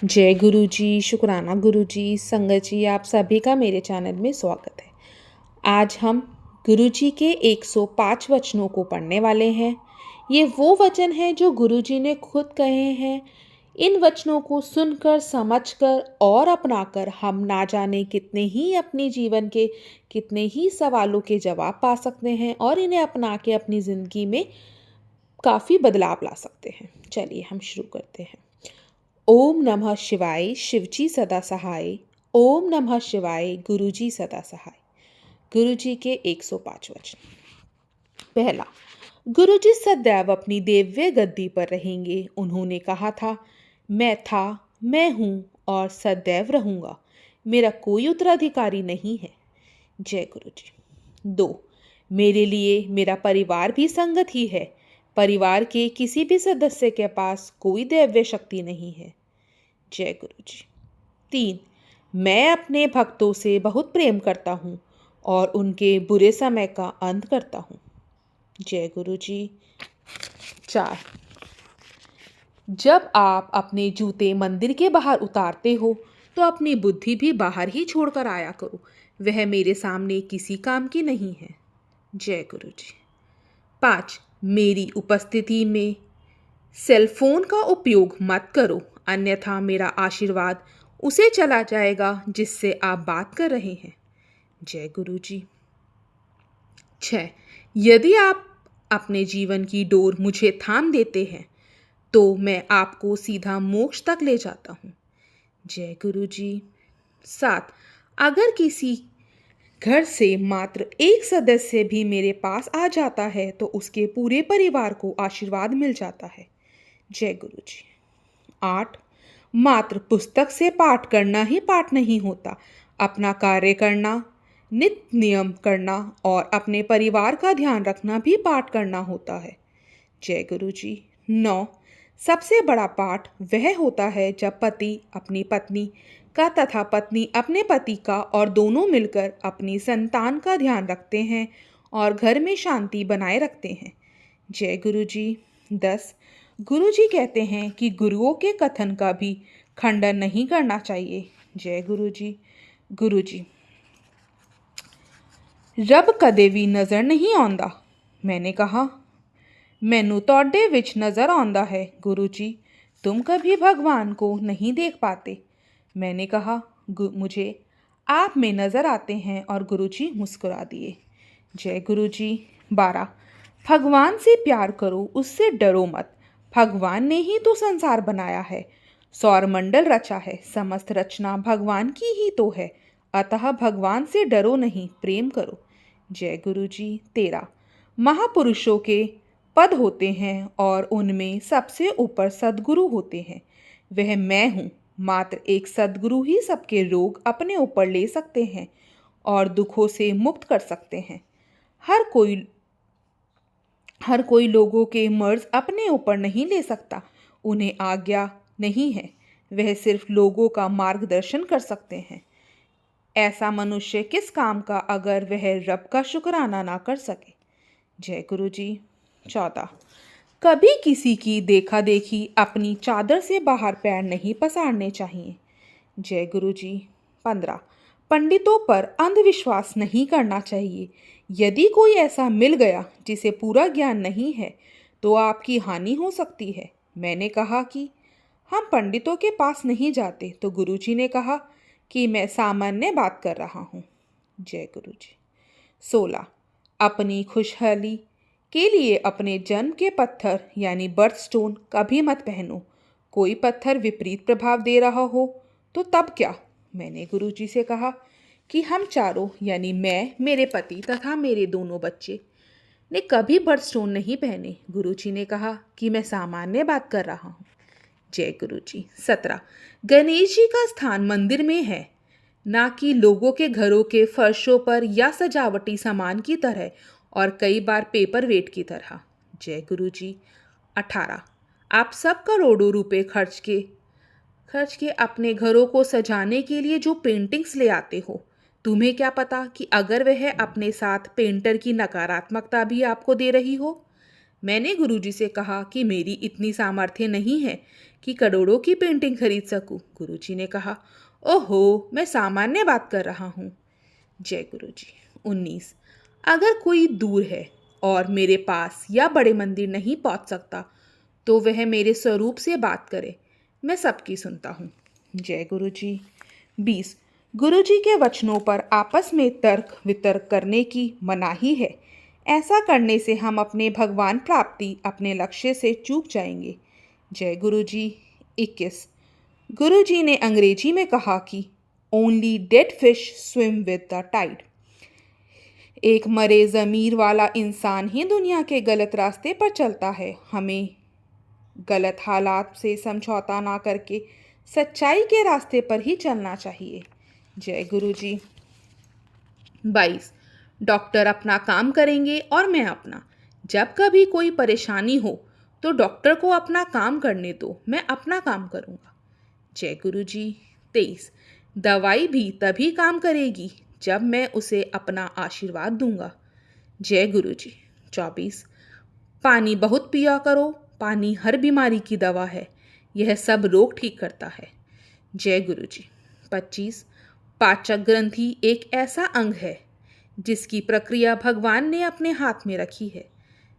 जय गुरु जी, शुक्राना गुरु जी, संगत जी, आप सभी का मेरे चैनल में स्वागत है। आज हम गुरु जी के 105 वचनों को पढ़ने वाले हैं। ये वो वचन हैं जो गुरु जी ने खुद कहे हैं। इन वचनों को सुनकर, समझकर और अपनाकर हम ना जाने कितने ही अपने जीवन के कितने ही सवालों के जवाब पा सकते हैं और इन्हें अपना के अपनी ज़िंदगी में काफ़ी बदलाव ला सकते हैं। चलिए हम शुरू करते हैं। ओम नमः शिवाय, शिवजी सदा सहाय। ओम नमः शिवाय, गुरुजी सदा सहाय। गुरुजी के 105 वचन। पहला, गुरुजी सदैव अपनी दिव्य गद्दी पर रहेंगे। उन्होंने कहा था, मैं हूँ और सदैव रहूँगा। मेरा कोई उत्तराधिकारी नहीं है। जय गुरुजी। 2, मेरे लिए मेरा परिवार भी संगत ही है। परिवार के किसी भी सदस्य के पास कोई दैवीय शक्ति नहीं है। जय गुरु जी। 3, मैं अपने भक्तों से बहुत प्रेम करता हूँ और उनके बुरे समय का अंत करता हूँ। जय गुरु जी। 4, जब आप अपने जूते मंदिर के बाहर उतारते हो तो अपनी बुद्धि भी बाहर ही छोड़कर आया करो। वह मेरे सामने किसी काम की नहीं है। जय गुरु जी। 5, मेरी उपस्थिति में सेल फोन का उपयोग मत करो, अन्यथा मेरा आशीर्वाद उसे चला जाएगा जिससे आप बात कर रहे हैं। जय गुरु जी। 6, यदि आप अपने जीवन की डोर मुझे थाम देते हैं तो मैं आपको सीधा मोक्ष तक ले जाता हूँ। जय गुरु जी। 7, अगर किसी घर से मात्र एक सदस्य भी मेरे पास आ जाता है तो उसके पूरे परिवार को आशीर्वाद मिल जाता है। जय गुरु जी। 8, मात्र पुस्तक से पाठ करना ही पाठ नहीं होता। अपना कार्य करना, नित्य नियम करना और अपने परिवार का ध्यान रखना भी पाठ करना होता है। जय गुरु जी। 9, सबसे बड़ा पाठ वह होता है जब पति अपनी पत्नी का तथा पत्नी अपने पति का और दोनों मिलकर अपनी संतान का ध्यान रखते हैं और घर में शांति बनाए रखते हैं। जय गुरु जी। 10, गुरु जी कहते हैं कि गुरुओं के कथन का भी खंडन नहीं करना चाहिए। जय गुरु जी। गुरु जी, रब कदे भी नज़र नहीं आਉਂਦਾ। मैंने कहा, मैनू तोड़े विच नज़र आਉਂਦਾ है। गुरु जी, तुम कभी भगवान को नहीं देख पाते। मैंने कहा, मुझे आप में नज़र आते हैं और गुरु जी मुस्कुरा दिए। जय गुरु जी। 12, भगवान से प्यार करो, उससे डरो मत। भगवान ने ही तो संसार बनाया है, सौरमंडल रचा है, समस्त रचना भगवान की ही तो है। अतः भगवान से डरो नहीं, प्रेम करो। जय गुरु जी। 13, महापुरुषों के पद होते हैं और उनमें सबसे ऊपर सद्गुरु होते हैं। वह मैं हूँ। मात्र एक सद्गुरु ही सबके रोग अपने ऊपर ले सकते हैं और दुखों से मुक्त कर सकते हैं। हर कोई लोगों के मर्ज अपने ऊपर नहीं ले सकता। उन्हें आज्ञा नहीं है। वह सिर्फ लोगों का मार्गदर्शन कर सकते हैं। ऐसा मनुष्य किस काम का अगर वह रब का शुक्राना ना कर सके। जय गुरु जी। 14, कभी किसी की देखा देखी अपनी चादर से बाहर पैर नहीं पसारने चाहिए। जय गुरु जी। 15, पंडितों पर अंधविश्वास नहीं करना चाहिए। यदि कोई ऐसा मिल गया जिसे पूरा ज्ञान नहीं है तो आपकी हानि हो सकती है। मैंने कहा कि हम पंडितों के पास नहीं जाते तो गुरुजी ने कहा कि मैं सामान्य बात कर रहा हूँ। जय गुरु जी। 16, अपनी खुशहाली के लिए अपने जन्म के पत्थर यानी बर्थ स्टोन कभी मत पहनो। कोई पत्थर विपरीत प्रभाव दे रहा हो तो तब क्या। मैंने गुरुजी से कहा कि हम चारों यानी मैं, मेरे पति तथा मेरे दोनों बच्चे ने कभी बर्थ स्टोन नहीं पहने। गुरुजी ने कहा कि मैं सामान्य बात कर रहा हूँ। जय गुरु जी। 17, गणेश जी का स्थान मंदिर में है, ना कि लोगों के घरों के फर्शों पर या सजावटी सामान की तरह और कई बार पेपर वेट की तरह। जय गुरु जी। 18, आप सब करोड़ों रुपए खर्च के अपने घरों को सजाने के लिए जो पेंटिंग्स ले आते हो, तुम्हें क्या पता कि अगर वह अपने साथ पेंटर की नकारात्मकता भी आपको दे रही हो। मैंने गुरुजी से कहा कि मेरी इतनी सामर्थ्य नहीं है कि करोड़ों की पेंटिंग खरीद सकूं। गुरुजी ने कहा, ओहो, मैं सामान्य बात कर रहा हूँ। जय गुरुजी। 19। अगर कोई दूर है और मेरे पास या बड़े मंदिर नहीं पहुँच सकता तो वह मेरे स्वरूप से बात करे, मैं सबकी सुनता हूँ। जय गुरुजी। 20। गुरुजी के वचनों पर आपस में तर्क वितर्क करने की मनाही है। ऐसा करने से हम अपने भगवान प्राप्ति, अपने लक्ष्य से चूक जाएंगे। जय गुरुजी। 21। गुरुजी ने अंग्रेजी में कहा कि only dead fish swim with the tide. एक मरे ज़मीर वाला इंसान ही दुनिया के गलत रास्ते पर चलता है। हमें गलत हालात से समझौता ना करके सच्चाई के रास्ते पर ही चलना चाहिए। जय गुरुजी। 22। डॉक्टर अपना काम करेंगे और मैं अपना। जब कभी कोई परेशानी हो तो डॉक्टर को अपना काम करने दो, मैं अपना काम करूँगा। जय गुरुजी। 23। दवाई भी तभी काम करेगी जब मैं उसे अपना आशीर्वाद दूंगा। जय गुरुजी। 24। पानी बहुत पिया करो, पानी हर बीमारी की दवा है, यह सब रोग ठीक करता है। जय गुरुजी। 25। पाचक ग्रंथि एक ऐसा अंग है जिसकी प्रक्रिया भगवान ने अपने हाथ में रखी है।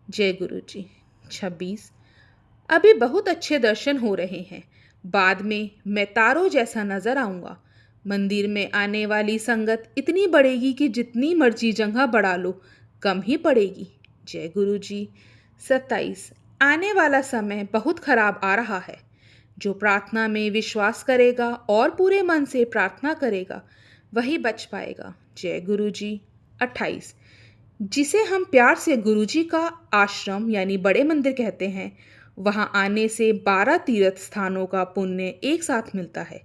जय गुरुजी। 26। अभी बहुत अच्छे दर्शन हो रहे हैं, बाद में मैं तारों जैसा नजर आऊंगा। मंदिर में आने वाली संगत इतनी बढ़ेगी कि जितनी मर्जी जगह बढ़ा लो कम ही पड़ेगी। जय गुरुजी। 27। आने वाला समय बहुत खराब आ रहा है। जो प्रार्थना में विश्वास करेगा और पूरे मन से प्रार्थना करेगा वही बच पाएगा। जय गुरुजी। 28। जिसे हम प्यार से गुरुजी का आश्रम यानी बड़े मंदिर कहते हैं, वहाँ आने से 12 तीर्थ स्थानों का पुण्य एक साथ मिलता है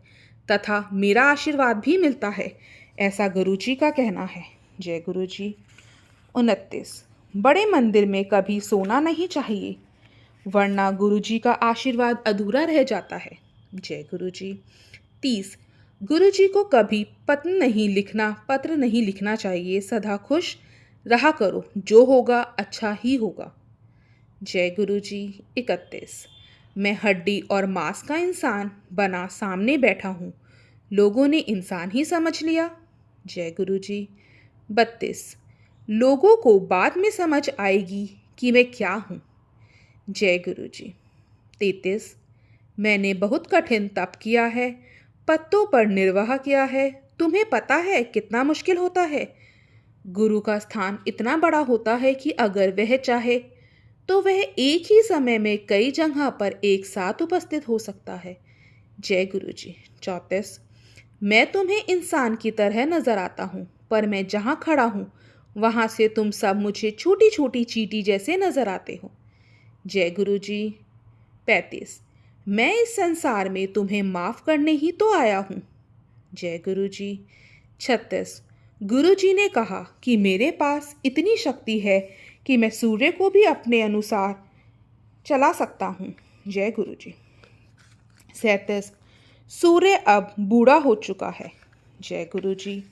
तथा मेरा आशीर्वाद भी मिलता है, ऐसा गुरुजी का कहना है। जय गुरुजी। 29। बड़े मंदिर में कभी सोना नहीं चाहिए, वरना गुरुजी का आशीर्वाद अधूरा रह जाता है। जय गुरुजी। 30। गुरुजी को कभी पत्र नहीं लिखना चाहिए, सदा खुश रहा करो, जो होगा अच्छा ही होगा। जय गुरुजी। 31। मैं हड्डी और मांस का इंसान बना सामने बैठा हूँ, लोगों ने इंसान ही समझ लिया। जय गुरुजी। 32। लोगों को बाद में समझ आएगी कि मैं क्या हूँ। जय गुरुजी। 33। मैंने बहुत कठिन तप किया है, पत्तों पर निर्वाह किया है, तुम्हें पता है कितना मुश्किल होता है। गुरु का स्थान इतना बड़ा होता है कि अगर वह चाहे तो वह एक ही समय में कई जगह पर एक साथ उपस्थित हो सकता है। जय गुरुजी। 34। मैं तुम्हें इंसान की तरह नजर आता हूँ, पर मैं जहाँ खड़ा हूँ वहाँ से तुम सब मुझे छोटी छोटी चींटी जैसे नजर आते हो। जय गुरुजी। 35। मैं इस संसार में तुम्हें माफ़ करने ही तो आया हूँ। जय गुरुजी। 36। गुरुजी ने कहा कि मेरे पास इतनी शक्ति है कि मैं सूर्य को भी अपने अनुसार चला सकता हूँ। जय गुरुजी। 37। सूर्य अब बूढ़ा हो चुका है। जय गुरुजी।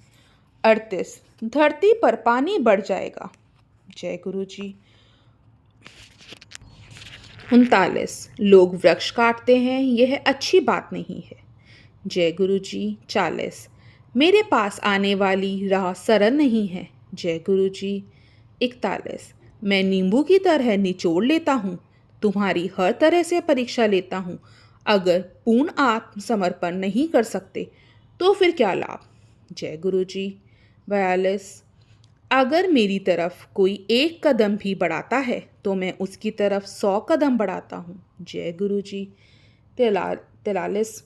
38। धरती पर पानी बढ़ जाएगा। जय गुरुजी। 39। लोग वृक्ष काटते हैं, यह अच्छी बात नहीं है। जय गुरुजी। 40। मेरे पास आने वाली राह सरल नहीं है। जय गुरुजी। 41। मैं नींबू की तरह निचोड़ लेता हूँ, तुम्हारी हर तरह से परीक्षा लेता हूँ। अगर पूर्ण आत्मसमर्पण नहीं कर सकते तो फिर क्या लाभ। जय गुरुजी। 42। अगर मेरी तरफ कोई एक कदम भी बढ़ाता है तो मैं उसकी तरफ 100 कदम बढ़ाता हूँ। जय गुरुजी। 43।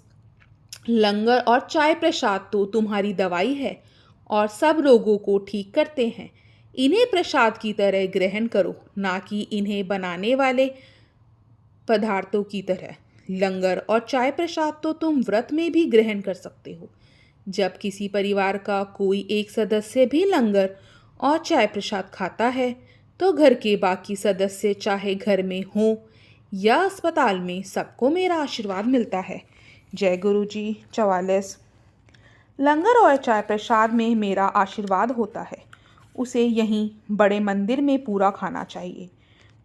लंगर और चाय प्रसाद तो तुम्हारी दवाई है और सब रोगों को ठीक करते हैं। इन्हें प्रसाद की तरह ग्रहण करो, ना कि इन्हें बनाने वाले पदार्थों की तरह। लंगर और चाय प्रसाद तो तुम व्रत में भी ग्रहण कर सकते हो। जब किसी परिवार का कोई एक सदस्य भी लंगर और चाय प्रसाद खाता है तो घर के बाकी सदस्य चाहे घर में हो या अस्पताल में, सबको मेरा आशीर्वाद मिलता है। जय गुरुजी। 44। लंगर और चाय प्रसाद में मेरा आशीर्वाद होता है, उसे यहीं बड़े मंदिर में पूरा खाना चाहिए,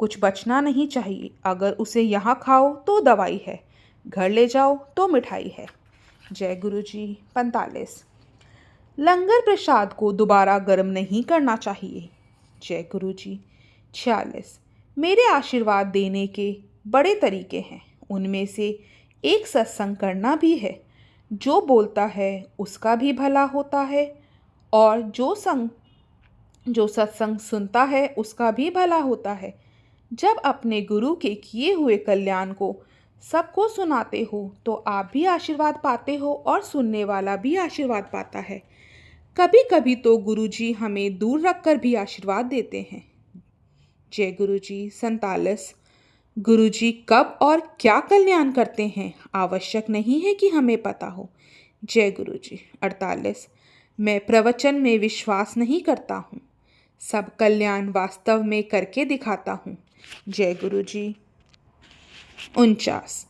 कुछ बचना नहीं चाहिए। अगर उसे यहाँ खाओ तो दवाई है, घर ले जाओ तो मिठाई है। जय गुरु जी। 45। लंगर प्रसाद को दोबारा गर्म नहीं करना चाहिए। जय गुरु जी। 46। मेरे आशीर्वाद देने के बड़े तरीके हैं, उनमें से एक सत्संग करना भी है। जो बोलता है उसका भी भला होता है और जो सत्संग सुनता है उसका भी भला होता है। जब अपने गुरु के किए हुए कल्याण को सबको सुनाते हो तो आप भी आशीर्वाद पाते हो और सुनने वाला भी आशीर्वाद पाता है। कभी कभी तो गुरुजी हमें दूर रखकर भी आशीर्वाद देते हैं। जय गुरुजी। 47। गुरुजी कब और क्या कल्याण करते हैं आवश्यक नहीं है कि हमें पता हो। जय गुरुजी। 48। मैं प्रवचन में विश्वास नहीं करता हूँ, सब कल्याण वास्तव में करके दिखाता हूँ। जय गुरुजी। 49।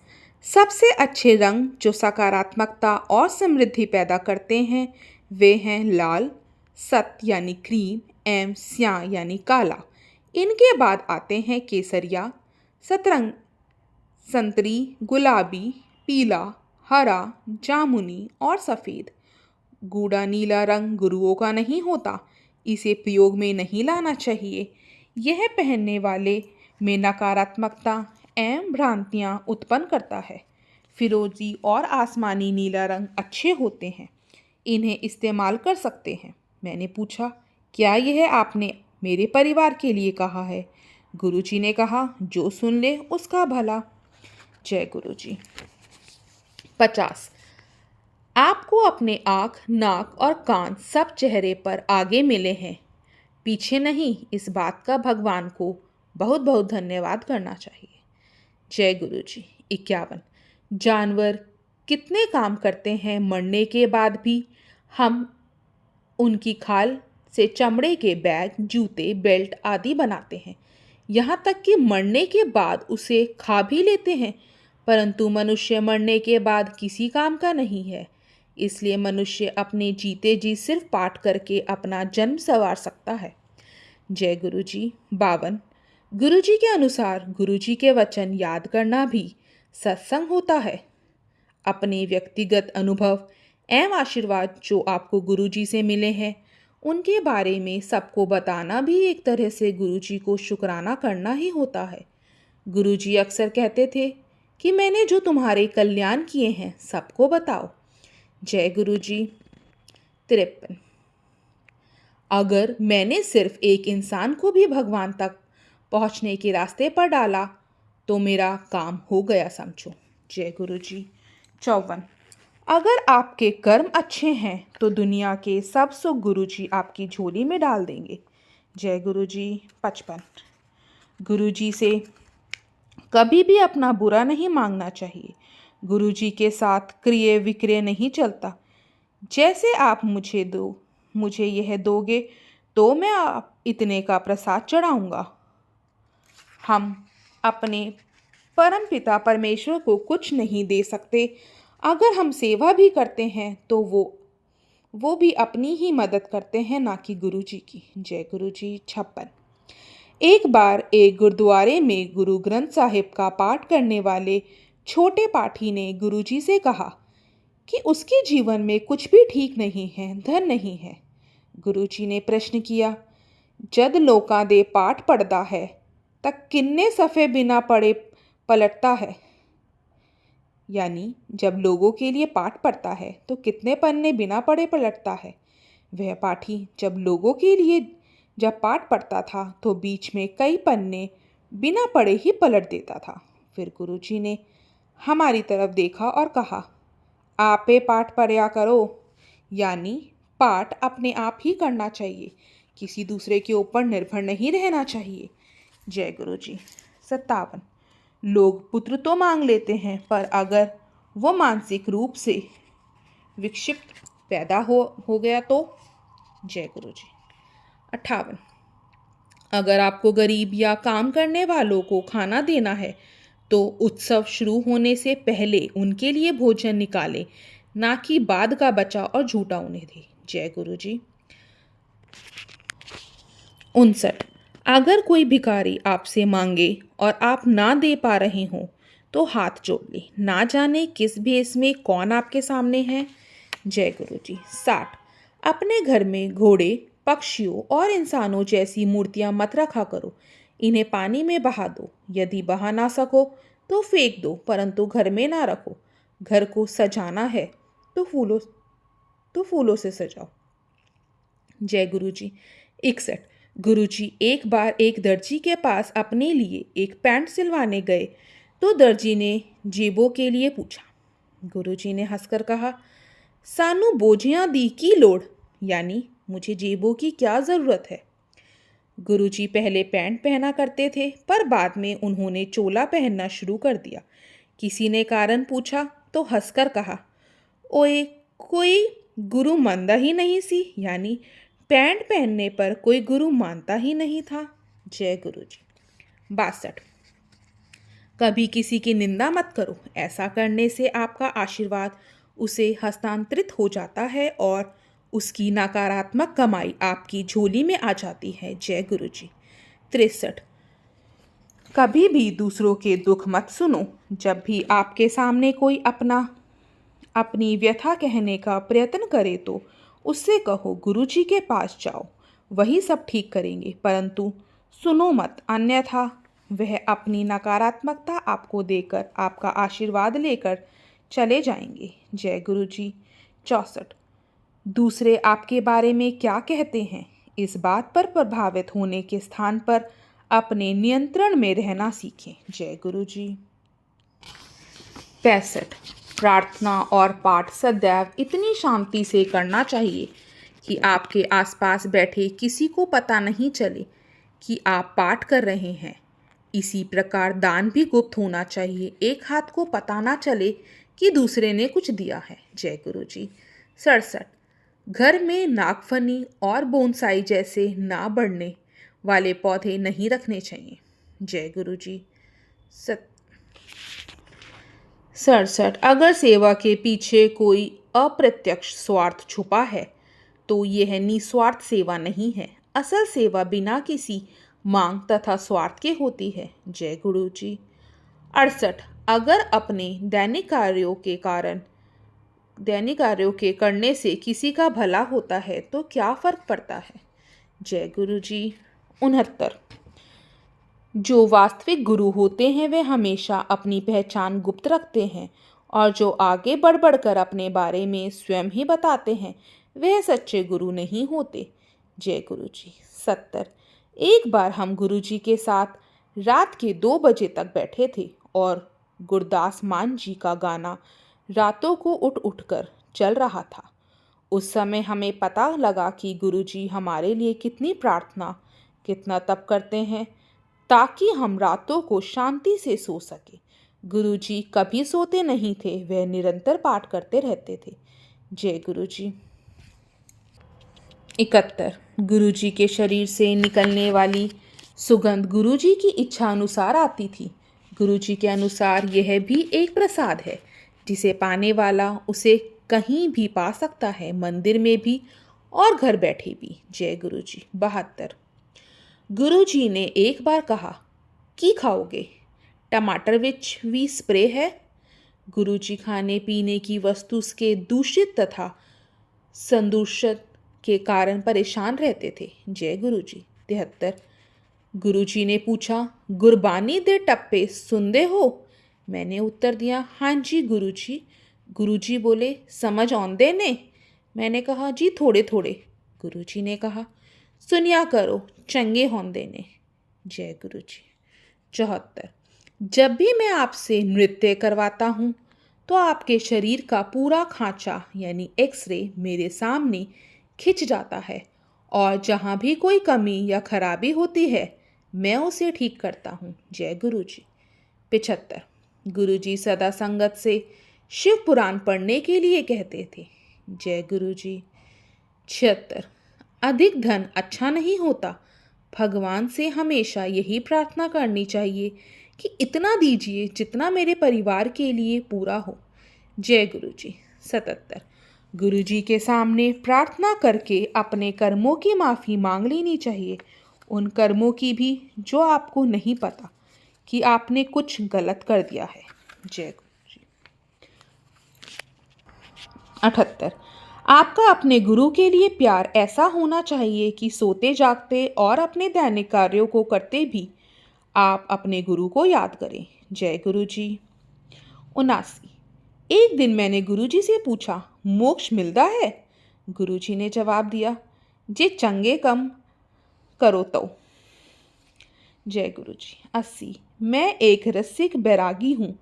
सबसे अच्छे रंग जो सकारात्मकता और समृद्धि पैदा करते हैं वे हैं लाल, सत्य यानी क्रीम, एवं स्याह यानी काला। इनके बाद आते हैं केसरिया, सतरंग, संतरी, गुलाबी, पीला, हरा, जामुनी और सफ़ेद। गूढ़ा नीला रंग गुरुओं का नहीं होता, इसे प्रयोग में नहीं लाना चाहिए। यह पहनने वाले में नकारात्मकता एवं भ्रांतियाँ उत्पन्न करता है। फिरोजी और आसमानी नीला रंग अच्छे होते हैं, इन्हें इस्तेमाल कर सकते हैं। मैंने पूछा, क्या यह आपने मेरे परिवार के लिए कहा है? गुरुजी ने कहा, जो सुन ले उसका भला। जय गुरुजी। 50। आपको अपने आँख, नाक और कान सब चेहरे पर आगे मिले हैं, पीछे नहीं। इस बात का भगवान को बहुत बहुत धन्यवाद करना चाहिए। जय गुरुजी। 51। जानवर कितने काम करते हैं, मरने के बाद भी हम उनकी खाल से चमड़े के बैग, जूते, बेल्ट आदि बनाते हैं, यहाँ तक कि मरने के बाद उसे खा भी लेते हैं। परंतु मनुष्य मरने के बाद किसी काम का नहीं है, इसलिए मनुष्य अपने जीते जी सिर्फ पाठ करके अपना जन्म संवार सकता है। जय गुरुजी। 52। गुरुजी के अनुसार गुरुजी के वचन याद करना भी सत्संग होता है। अपने व्यक्तिगत अनुभव एवं आशीर्वाद जो आपको गुरुजी से मिले हैं उनके बारे में सबको बताना भी एक तरह से गुरुजी को शुक्राना करना ही होता है। गुरुजी अक्सर कहते थे कि मैंने जो तुम्हारे कल्याण किए हैं सबको बताओ। जय गुरुजी। 53। अगर मैंने सिर्फ एक इंसान को भी भगवान तक पहुंचने के रास्ते पर डाला तो मेरा काम हो गया समझो। जय गुरुजी। 54। अगर आपके कर्म अच्छे हैं तो दुनिया के सब सुख गुरुजी आपकी झोली में डाल देंगे। जय गुरुजी। 55। गुरुजी से कभी भी अपना बुरा नहीं मांगना चाहिए। गुरुजी के साथ क्रय विक्रय नहीं चलता। जैसे आप मुझे यह दोगे तो मैं आप इतने का प्रसाद चढ़ाऊँगा। हम अपने परमपिता परमेश्वर को कुछ नहीं दे सकते। अगर हम सेवा भी करते हैं तो वो भी अपनी ही मदद करते हैं, ना कि गुरुजी की। जय गुरुजी। 56। एक बार एक गुरुद्वारे में गुरु ग्रंथ साहिब का पाठ करने वाले छोटे पाठी ने गुरुजी से कहा कि उसके जीवन में कुछ भी ठीक नहीं है, धन नहीं है। गुरुजी ने प्रश्न किया, जद लोका दे पाठ पढ़ता है तक किन्ने सफ़े बिना पढ़े पलटता है? यानी जब लोगों के लिए पाठ पढ़ता है तो कितने पन्ने बिना पढ़े पलटता है। वह पाठी जब लोगों के लिए जब पाठ पढ़ता था तो बीच में कई पन्ने बिना पढ़े ही पलट देता था। फिर गुरुजी ने हमारी तरफ देखा और कहा, आपे पाठ पढ़या करो। यानी पाठ अपने आप ही करना चाहिए, किसी दूसरे के ऊपर निर्भर नहीं रहना चाहिए। जय गुरुजी। 57। लोग पुत्र तो मांग लेते हैं, पर अगर वो मानसिक रूप से विक्षिप्त पैदा हो गया तो। जय गुरुजी। 58। अगर आपको गरीब या काम करने वालों को खाना देना है तो उत्सव शुरू होने से पहले उनके लिए भोजन निकालें, ना कि बाद का बचा और झूठा उन्हें दे। जय गुरुजी। 59। अगर कोई भिखारी आपसे मांगे और आप ना दे पा रहे हो तो हाथ जोड़ ले, ना जाने किस भेष में कौन आपके सामने है। जय गुरु जी। 60। अपने घर में घोड़े, पक्षियों और इंसानों जैसी मूर्तियां मत रखा करो। इन्हें पानी में बहा दो। यदि बहा ना सको तो फेंक दो, परंतु घर में ना रखो। घर को सजाना है तो फूलों से सजाओ। जय गुरु जी। 61। गुरु जी एक बार एक दर्जी के पास अपने लिए एक पैंट सिलवाने गए तो दर्जी ने जेबों के लिए पूछा। गुरु जी ने हंसकर कहा, सानू बोझियां दी की लोड़, यानी मुझे जेबों की क्या ज़रूरत है। गुरुजी पहले पैंट पहना करते थे, पर बाद में उन्होंने चोला पहनना शुरू कर दिया। किसी ने कारण पूछा तो हंसकर कहा, ओए कोई गुरु मानता ही नहीं सी, यानी पैंट पहनने पर कोई गुरु मानता ही नहीं था। जय गुरु जी। 62। कभी किसी की निंदा मत करो। ऐसा करने से आपका आशीर्वाद उसे हस्तांतरित हो जाता है और उसकी नकारात्मक कमाई आपकी झोली में आ जाती है। जय गुरु जी। 63। कभी भी दूसरों के दुख मत सुनो। जब भी आपके सामने कोई अपनी व्यथा कहने का प्रयत्न करे तो उससे कहो, गुरु जी के पास जाओ, वही सब ठीक करेंगे, परंतु सुनो मत, अन्यथा वह अपनी नकारात्मकता आपको देकर आपका आशीर्वाद लेकर चले जाएंगे। जय गुरु जी। 64। दूसरे आपके बारे में क्या कहते हैं, इस बात पर प्रभावित होने के स्थान पर अपने नियंत्रण में रहना सीखें। जय गुरु जी। 65। प्रार्थना और पाठ सदैव इतनी शांति से करना चाहिए कि आपके आसपास बैठे किसी को पता नहीं चले कि आप पाठ कर रहे हैं। इसी प्रकार दान भी गुप्त होना चाहिए, एक हाथ को पता ना चले कि दूसरे ने कुछ दिया है। जय गुरु जी। 67। घर में नागफनी और बोनसाई जैसे ना बढ़ने वाले पौधे नहीं रखने चाहिए। जय गुरु जी। 67। अगर सेवा के पीछे कोई अप्रत्यक्ष स्वार्थ छुपा है तो यह निस्वार्थ सेवा नहीं है। असल सेवा बिना किसी मांग तथा स्वार्थ के होती है। जय गुरु जी। 68। अगर अपने दैनिक कार्यों के करने से किसी का भला होता है तो क्या फर्क पड़ता है। जय गुरु जी। 69। जो वास्तविक गुरु होते हैं वे हमेशा अपनी पहचान गुप्त रखते हैं और जो आगे बढ़ कर अपने बारे में स्वयं ही बताते हैं वे सच्चे गुरु नहीं होते। जय गुरु जी। 70। एक बार हम गुरु जी के साथ रात के 2 बजे तक बैठे थे और गुरदास मान जी का गाना रातों को उठ उठ कर चल रहा था। उस समय हमें पता लगा कि गुरु जी हमारे लिए कितनी प्रार्थना, कितना तप करते हैं ताकि हम रातों को शांति से सो सके। गुरु जी कभी सोते नहीं थे, वह निरंतर पाठ करते रहते थे। जय गुरु जी। 71। गुरु जी के शरीर से निकलने वाली सुगंध गुरु जी की इच्छा अनुसार आती थी। गुरु जी के अनुसार यह भी एक प्रसाद है जिसे पाने वाला उसे कहीं भी पा सकता है, मंदिर में भी और घर बैठे भी। जय गुरु जी। 72। गुरु जी ने एक बार कहा, की खाओगे? टमाटर विच भी स्प्रे है। गुरु जी खाने पीने की वस्तु के दूषित तथा संदूषित के कारण परेशान रहते थे। जय गुरु जी। 73। गुरु जी ने पूछा, गुरबानी दे टप्पे सुनते हो? मैंने उत्तर दिया, हाँ जी गुरु जी। गुरु जी बोले, समझ आउंदे ने? मैंने कहा, जी थोड़े थोड़े। गुरु जी ने कहा, सुनिया करो, चंगे होंदे ने। जय गुरु जी। 74। जब भी मैं आपसे नृत्य करवाता हूँ तो आपके शरीर का पूरा खांचा यानी एक्सरे मेरे सामने खिंच जाता है और जहाँ भी कोई कमी या खराबी होती है मैं उसे ठीक करता हूँ। जय गुरु जी। 75। गुरु जी सदा संगत से शिव पुराण पढ़ने के लिए कहते थे। जय गुरु जी। 76। अधिक धन अच्छा नहीं होता। भगवान से हमेशा यही प्रार्थना करनी चाहिए कि इतना दीजिए जितना मेरे परिवार के लिए पूरा हो। जय गुरु जी। 77। गुरु जी के सामने प्रार्थना करके अपने कर्मों की माफ़ी मांग लेनी चाहिए, उन कर्मों की भी जो आपको नहीं पता कि आपने कुछ गलत कर दिया है। जय गुरु जी। 78। आपका अपने गुरु के लिए प्यार ऐसा होना चाहिए कि सोते जागते और अपने दैनिक कार्यों को करते भी आप अपने गुरु को याद करें। जय गुरु जी। 79। एक दिन मैंने गुरुजी से पूछा, मोक्ष मिलता है? गुरुजी ने जवाब दिया, जे चंगे कम करो तो। जय गुरु जी। 80। मैं एक रसिक बैरागी हूँ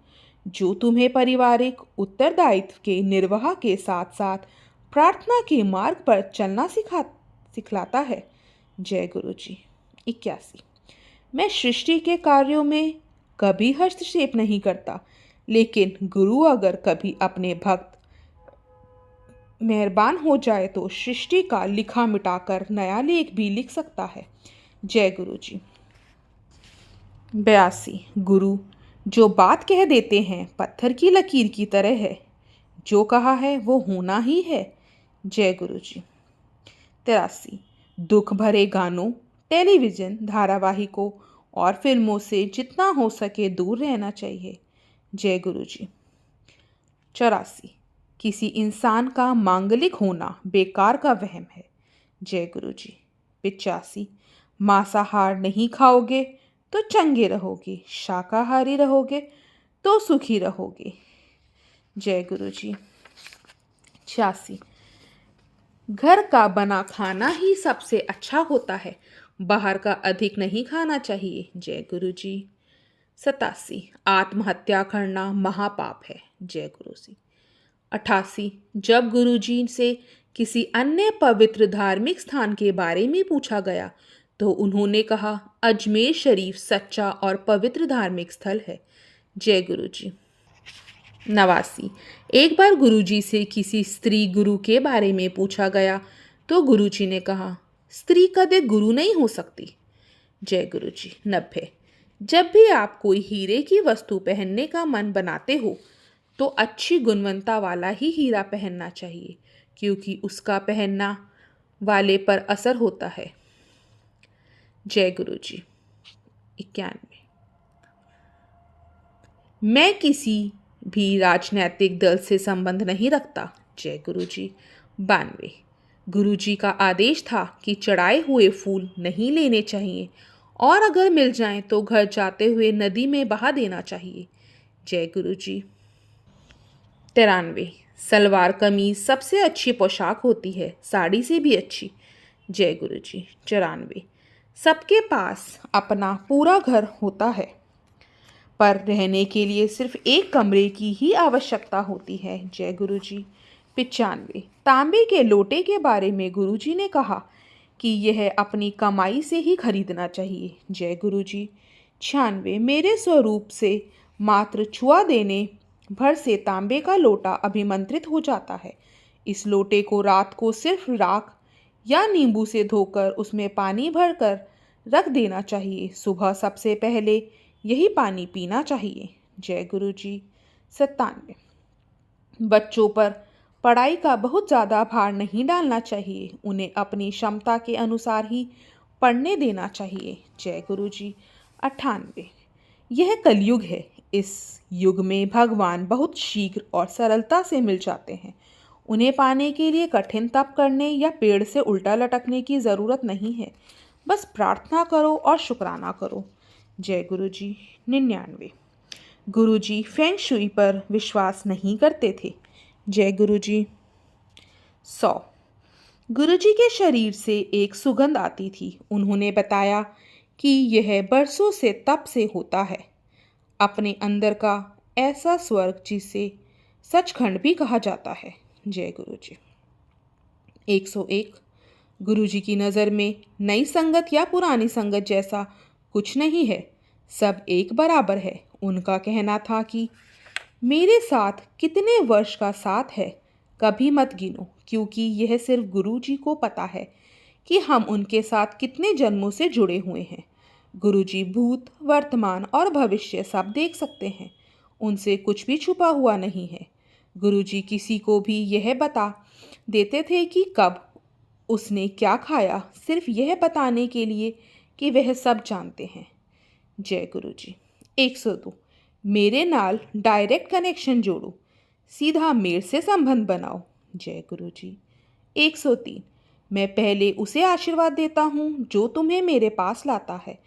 जो तुम्हें पारिवारिक उत्तरदायित्व के निर्वाह के साथ साथ प्रार्थना के मार्ग पर चलना सिखलाता है। जय गुरु जी। 81। मैं सृष्टि के कार्यों में कभी हस्तक्षेप नहीं करता, लेकिन गुरु अगर कभी अपने भक्त मेहरबान हो जाए तो सृष्टि का लिखा मिटाकर नया लेख भी लिख सकता है। जय गुरु जी। 82। गुरु जो बात कह देते हैं पत्थर की लकीर की तरह है, जो कहा है वो होना ही है। जय गुरु जी। 83। दुख भरे गानों, टेलीविज़न धारावाहिकों और फिल्मों से जितना हो सके दूर रहना चाहिए। जय गुरु जी। 84। किसी इंसान का मांगलिक होना बेकार का वहम है। जय गुरु जी। 85। मांसाहार नहीं खाओगे तो चंगे रहोगे, शाकाहारी रहोगे तो सुखी रहोगे। जय गुरु जी। 86। घर का बना खाना ही सबसे अच्छा होता है, बाहर का अधिक नहीं खाना चाहिए। जय गुरु जी। 87। आत्महत्या करना महापाप है। जय गुरु जी। 88। जब गुरु जी से किसी अन्य पवित्र धार्मिक स्थान के बारे में पूछा गया तो उन्होंने कहा, अजमेर शरीफ सच्चा और पवित्र धार्मिक स्थल है। जय गुरु जी। 89। एक बार गुरुजी से किसी स्त्री गुरु के बारे में पूछा गया तो गुरुजी ने कहा, स्त्री कदे गुरु नहीं हो सकती। जय गुरु जी। 90। जब भी आप कोई हीरे की वस्तु पहनने का मन बनाते हो तो अच्छी गुणवत्ता वाला ही हीरा पहनना चाहिए, क्योंकि उसका पहनना वाले पर असर होता है। जय गुरु जी। 91। मैं किसी भी राजनैतिक दल से संबंध नहीं रखता। जय गुरु जी। 92। गुरु जी का आदेश था कि चढ़ाए हुए फूल नहीं लेने चाहिए और अगर मिल जाएं तो घर जाते हुए नदी में बहा देना चाहिए। जय गुरु जी। 93। सलवार कमीज सबसे अच्छी पोशाक होती है, साड़ी से भी अच्छी। जय गुरु जी। 94। सबके पास अपना पूरा घर होता है, पर रहने के लिए सिर्फ एक कमरे की ही आवश्यकता होती है। जय गुरु जी। 95। तांबे के लोटे के बारे में गुरुजी ने कहा कि यह अपनी कमाई से ही खरीदना चाहिए। जय गुरु जी। 96। मेरे स्वरूप से मात्र छुआ देने भर से तांबे का लोटा अभिमंत्रित हो जाता है। इस लोटे को रात को सिर्फ राख या नींबू से धोकर उसमें पानी भरकर रख देना चाहिए। सुबह सबसे पहले यही पानी पीना चाहिए। जय गुरु जी। 97। बच्चों पर पढ़ाई का बहुत ज़्यादा भार नहीं डालना चाहिए, उन्हें अपनी क्षमता के अनुसार ही पढ़ने देना चाहिए। जय गुरु जी। 98। यह कलयुग है, इस युग में भगवान बहुत शीघ्र और सरलता से मिल जाते हैं। उन्हें पाने के लिए कठिन तप करने या पेड़ से उल्टा लटकने की ज़रूरत नहीं है, बस प्रार्थना करो और शुक्राना करो। जय गुरु जी। 99। गुरु जी फेंग शुई पर विश्वास नहीं करते थे। जय गुरु जी। 100। गुरु जी के शरीर से एक सुगंध आती थी। उन्होंने बताया कि यह बरसों से तप से होता है। अपने अंदर का ऐसा स्वर्ग जिसे सचखंड भी कहा जाता है। जय गुरु जी। 101। गुरु जी की नज़र में नई संगत या पुरानी संगत जैसा कुछ नहीं है, सब एक बराबर है। उनका कहना था कि मेरे साथ कितने वर्ष का साथ है कभी मत गिनो, क्योंकि यह सिर्फ गुरु जी को पता है कि हम उनके साथ कितने जन्मों से जुड़े हुए हैं। गुरु जी भूत, वर्तमान और भविष्य सब देख सकते हैं, उनसे कुछ भी छुपा हुआ नहीं है। गुरु जी किसी को भी यह बता देते थे कि कब उसने क्या खाया, सिर्फ यह बताने के लिए कि वह सब जानते हैं। जय गुरु जी। 102। मेरे नाल डायरेक्ट कनेक्शन जोड़ो, सीधा मेरे से संबंध बनाओ। जय गुरु जी। 103। मैं पहले उसे आशीर्वाद देता हूँ जो तुम्हें मेरे पास लाता है,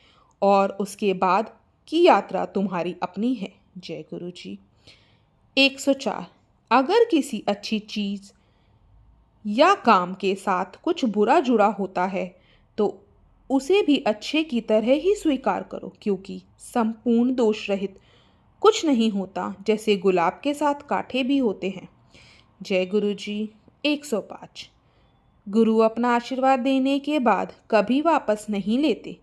और उसके बाद की यात्रा तुम्हारी अपनी है। जय गुरु जी। 104। अगर किसी अच्छी चीज़ या काम के साथ कुछ बुरा जुड़ा होता है तो उसे भी अच्छे की तरह ही स्वीकार करो, क्योंकि संपूर्ण दोष रहित कुछ नहीं होता, जैसे गुलाब के साथ कांटे भी होते हैं। जय गुरु जी। 105। गुरु अपना आशीर्वाद देने के बाद कभी वापस नहीं लेते।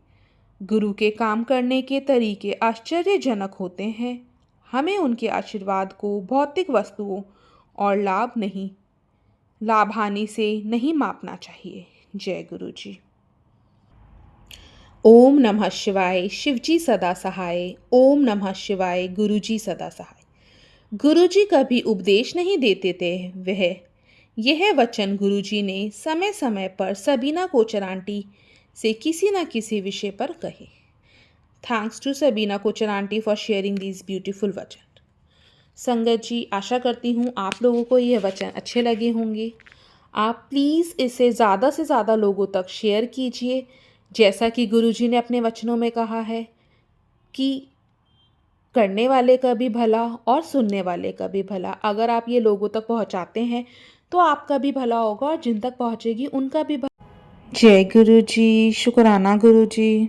गुरु के काम करने के तरीके आश्चर्यजनक होते हैं। हमें उनके आशीर्वाद को भौतिक वस्तुओं और लाभ हानि से नहीं मापना चाहिए। जय गुरु जी। ओम नमः शिवाय। शिवजी सदा सहाय। ओम नमः शिवाय। गुरुजी सदा सहाय। गुरुजी कभी उपदेश नहीं देते थे, यह वचन गुरुजी ने समय समय पर सबीना कोचर आंटी से किसी न किसी विषय पर कहे। Thanks to Sabina Kochar aunty for sharing this beautiful वचन। संगत जी, आशा करती हूँ आप लोगों को यह वचन अच्छे लगे होंगे। आप प्लीज़ इसे ज़्यादा से ज़्यादा लोगों तक शेयर कीजिए। जैसा कि गुरुजी ने अपने वचनों में कहा है कि करने वाले का भी भला और सुनने वाले का भी भला। अगर आप ये लोगों तक पहुंचाते हैं तो आपका भी भला होगा और जिन तक पहुंचेगी उनका भी भला। जय गुरु जी। शुक्राना गुरु जी।